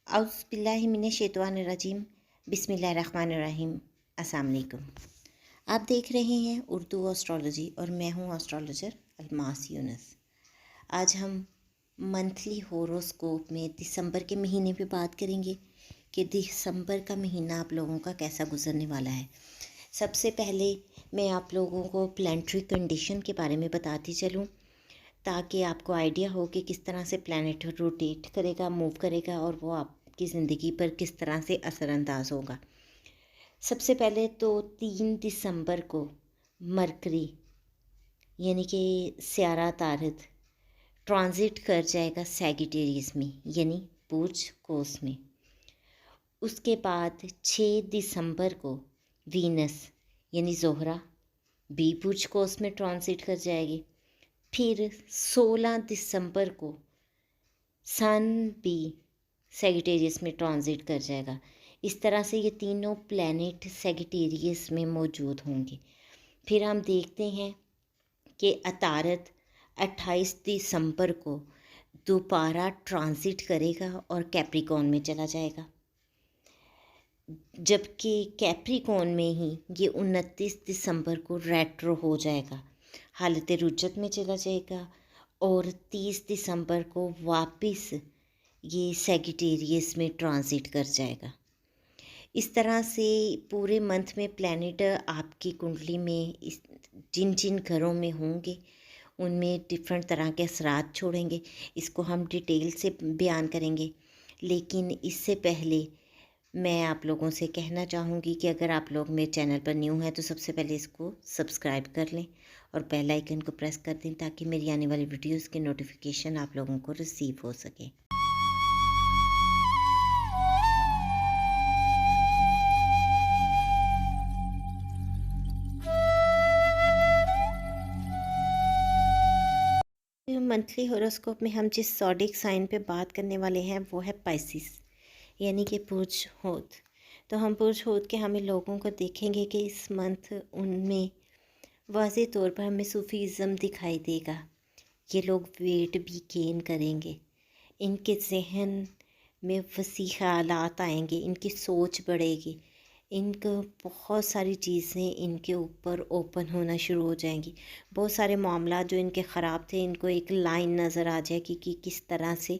औज़ुबिल्लाहिमिनश्शैतानिर्रजीम बिस्मिल्लाहिर्रहमानिर्रहीम। अस्सलाम वालेकुम। आप देख रहे हैं उर्दू एस्ट्रोलॉजी और मैं हूँ एस्ट्रोलॉजर अलमास यूनुस। आज हम मंथली होरोस्कोप में दिसंबर के महीने पे बात करेंगे कि दिसंबर का महीना आप लोगों का कैसा गुजरने वाला है। सबसे पहले मैं आप लोगों को प्लानिटरी कंडीशन के बारे में बताती चलूँ ताकि आपको आइडिया हो कि किस तरह से प्लैनेट रोटेट करेगा, मूव करेगा और वो आपकी ज़िंदगी पर किस तरह से असरअंदाज होगा। सबसे पहले तो 3 दिसंबर को मरकरी यानी कि स्यारा तारद ट्रांजिट कर जाएगा सैजिटेरियस में यानी बुर्ज कौस में। उसके बाद 6 दिसंबर को वीनस यानी ज़ोहरा बी बुर्ज कौस में ट्रांजिट कर जाएगी। फिर 16 दिसंबर को सन भी सैजिटेरियस में ट्रांजिट कर जाएगा। इस तरह से ये तीनों प्लैनेट सैजिटेरियस में मौजूद होंगे। फिर हम देखते हैं कि अतारद 28 दिसंबर को दोबारा ट्रांजिट करेगा और कैप्रिकॉर्न में चला जाएगा, जबकि कैप्रिकॉर्न में ही ये 29 दिसंबर को रेट्रो हो जाएगा, हालत रुजत में चला जाएगा और 30 दिसंबर को वापस ये सैजिटेरियस में ट्रांजिट कर जाएगा। इस तरह से पूरे मंथ में प्लैनेट आपकी कुंडली में जिन जिन घरों में होंगे उनमें डिफरेंट तरह के असरात छोड़ेंगे। इसको हम डिटेल से बयान करेंगे, लेकिन इससे पहले मैं आप लोगों से कहना चाहूँगी कि अगर आप लोग मेरे चैनल पर न्यू हैं तो सबसे पहले इसको सब्सक्राइब कर लें और बेल आइकन को प्रेस कर दें ताकि मेरी आने वाली वीडियोस के नोटिफिकेशन आप लोगों को रिसीव हो सके। मंथली हॉरोस्कोप में हम जिस ज़ोडिएक साइन पे बात करने वाले हैं वो है पाइसिस यानी कि बुर्ज हौत। तो हम बुर्ज हौत के हमें लोगों को देखेंगे कि इस मंथ उनमें वाज़े तौर पर हमें सूफीज़म दिखाई देगा। ये लोग वेट भी गेन करेंगे, इनके जहन में वसी ख़यालात आएंगे, इनकी सोच बढ़ेगी, इनको बहुत सारी चीज़ें इनके ऊपर ओपन होना शुरू हो जाएंगी। बहुत सारे मामला जो इनके ख़राब थे इनको एक लाइन नज़र आ जाएगी कि किस तरह से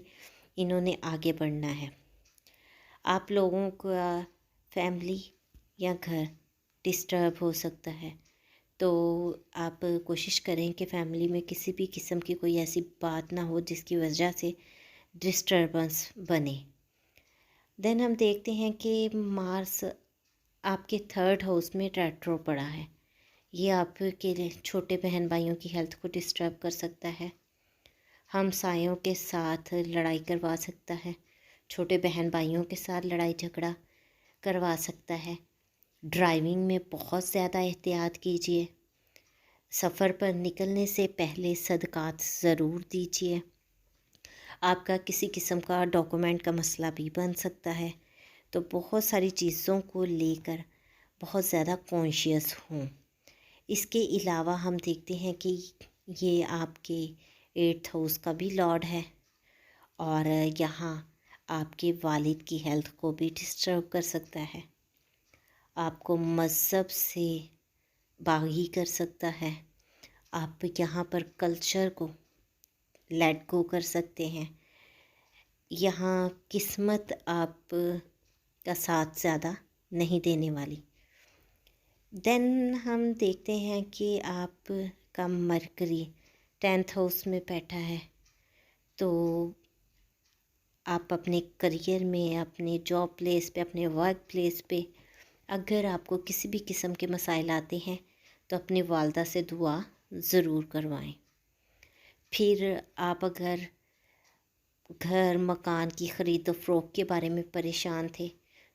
इन्होंने आगे बढ़ना है। आप लोगों का फैमिली या घर डिस्टर्ब हो सकता है, तो आप कोशिश करें कि फैमिली में किसी भी किस्म की कोई ऐसी बात ना हो जिसकी वजह से डिस्टर्बेंस बने। देन हम देखते हैं कि मार्स आपके 3rd हाउस में रेट्रो पड़ा है। ये आपके लिए छोटे बहन भाइयों की हेल्थ को डिस्टर्ब कर सकता है, हमसायों के साथ लड़ाई करवा सकता है, छोटे बहन भाइयों के साथ लड़ाई झगड़ा करवा सकता है। ड्राइविंग में बहुत ज़्यादा एहतियात कीजिए। सफ़र पर निकलने से पहले सदक़ात ज़रूर दीजिए। आपका किसी किस्म का डॉक्यूमेंट का मसला भी बन सकता है, तो बहुत सारी चीज़ों को लेकर बहुत ज़्यादा कॉन्शियस हों। इसके अलावा हम देखते हैं कि ये आपके 8th हाउस का भी लॉर्ड है और यहाँ आपके वालिद की हेल्थ को भी डिस्टर्ब कर सकता है, आपको मज़हब से बागी कर सकता है, आप यहाँ पर कल्चर को लेट गो कर सकते हैं। यहाँ किस्मत आप का साथ ज़्यादा नहीं देने वाली। देन हम देखते हैं कि आप का मरकरी 10th हाउस में बैठा है, तो आप अपने करियर में, अपने जॉब प्लेस पे, अपने वर्क प्लेस पे अगर आपको किसी भी किस्म के मसाइल आते हैं तो अपनी वालदा से दुआ ज़रूर करवाएं। फिर आप अगर घर मकान की ख़रीद फ़रोख्त के बारे में परेशान थे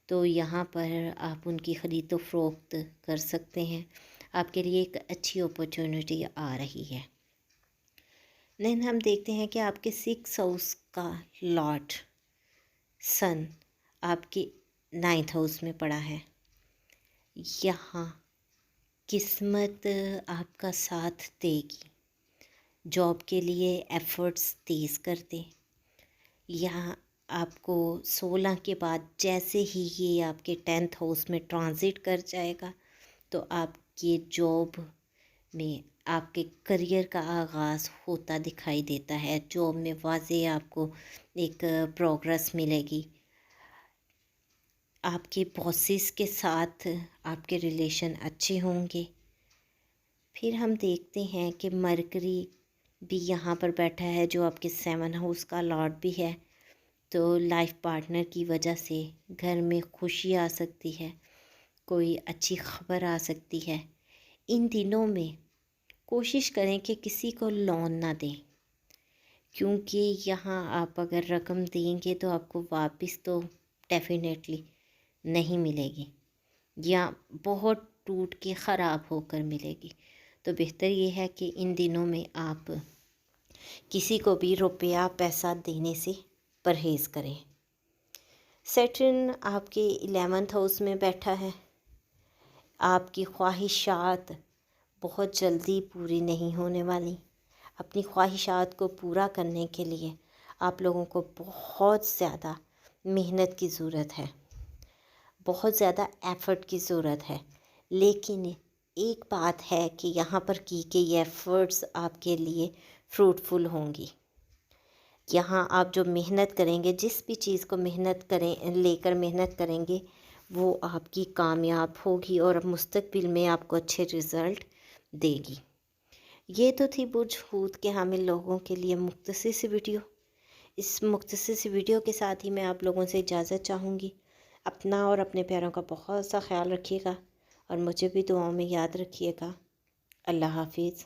तो यहाँ पर आप उनकी ख़रीद फ़रोख्त कर सकते हैं। आपके लिए एक अच्छी अपॉर्चुनिटी आ रही है। देन हम देखते हैं कि आपके 6th हाउस का लॉर्ड सन आपके 9th हाउस में पड़ा है। यहाँ किस्मत आपका साथ देगी। जॉब के लिए एफ़र्ट्स तेज़ कर दें। यहाँ آپ کو 16 کے بعد جیسے ہی یہ آپ کے 10th ہاؤس میں ٹرانزٹ کر جائے گا تو آپ کے جاب میں آپ کے کریئر کا آغاز ہوتا دکھائی دیتا ہے. جاب میں واضح آپ کو ایک پروگرس ملے گی. آپ کے باسز کے ساتھ آپ کے ریلیشن اچھے ہوں گے. پھر ہم دیکھتے ہیں کہ مرکری بھی یہاں پر بیٹھا ہے جو آپ کے 7 ہاؤس کا لارڈ بھی ہے. تو لائف پارٹنر کی وجہ سے گھر میں خوشی آ سکتی ہے، کوئی اچھی خبر آ سکتی ہے. ان دنوں میں کوشش کریں کہ کسی کو لون نہ دیں، کیونکہ یہاں آپ اگر رقم دیں گے تو آپ کو واپس تو ڈیفینیٹلی نہیں ملے گی، یا بہت ٹوٹ کے خراب ہو کر ملے گی. تو بہتر یہ ہے کہ ان دنوں میں آپ کسی کو بھی روپیہ پیسہ دینے سے پرہیز کریں. سیٹرن آپ کے 11th ہاؤس میں بیٹھا ہے. آپ کی خواہشات بہت جلدی پوری نہیں ہونے والی. اپنی خواہشات کو پورا کرنے کے لیے آپ لوگوں کو بہت زیادہ محنت کی ضرورت ہے، بہت زیادہ ایفرٹ کی ضرورت ہے. لیکن ایک بات ہے کہ یہاں پر کی گئی ایفرٹس آپ کے لیے فروٹفل ہوں گی. یہاں آپ جو محنت کریں گے، جس بھی چیز کو محنت لے کر محنت کریں گے، وہ آپ کی کامیاب ہوگی اور مستقبل میں آپ کو اچھے رزلٹ دے گی. یہ تو تھی برج حوت کے حامل لوگوں کے لیے مختصر سی ویڈیو. اس مختصر سی ویڈیو کے ساتھ ہی میں آپ لوگوں سے اجازت چاہوں گی. اپنا اور اپنے پیاروں کا بہت سا خیال رکھیے گا اور مجھے بھی دعاؤں میں یاد رکھیے گا. اللہ حافظ.